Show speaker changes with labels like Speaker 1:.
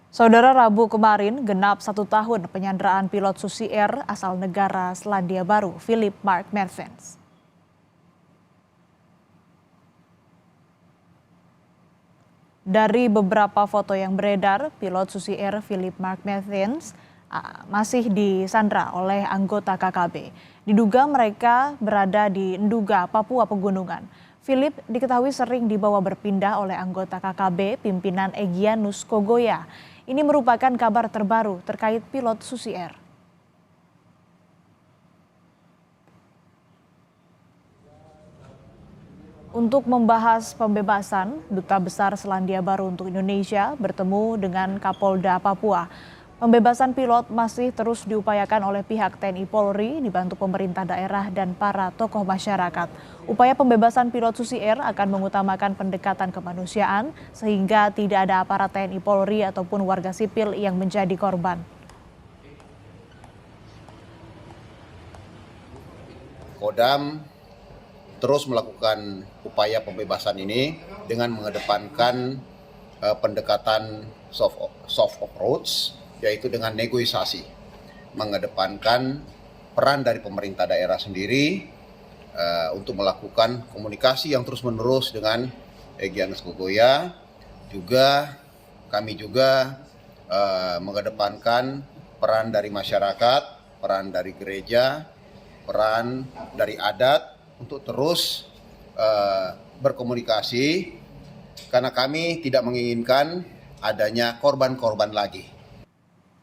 Speaker 1: Saudara, Rabu kemarin genap 1 tahun penyanderaan pilot Susi Air asal negara Selandia Baru, Philip Mark Mertens. Dari beberapa foto yang beredar, pilot Susi Air Philip Mark Mertens masih disandra oleh anggota KKB. Diduga mereka berada di Nduga, Papua Pegunungan. Philip diketahui sering dibawa berpindah oleh anggota KKB pimpinan Egyanus Kogoya. Ini merupakan kabar terbaru terkait pilot Susi Air. Untuk membahas pembebasan, Duta Besar Selandia Baru untuk Indonesia bertemu dengan Kapolda Papua. Pembebasan pilot masih terus diupayakan oleh pihak TNI Polri dibantu pemerintah daerah dan para tokoh masyarakat. Upaya pembebasan pilot Susi Air akan mengutamakan pendekatan kemanusiaan sehingga tidak ada aparat TNI Polri ataupun warga sipil yang menjadi korban.
Speaker 2: Kodam terus melakukan upaya pembebasan ini dengan mengedepankan pendekatan soft approach, yaitu dengan negosiasi, mengedepankan peran dari pemerintah daerah sendiri untuk melakukan komunikasi yang terus-menerus dengan Egyanus Kogoya. Kami juga mengedepankan peran dari masyarakat, peran dari gereja, peran dari adat untuk terus berkomunikasi, karena kami tidak menginginkan adanya korban-korban lagi.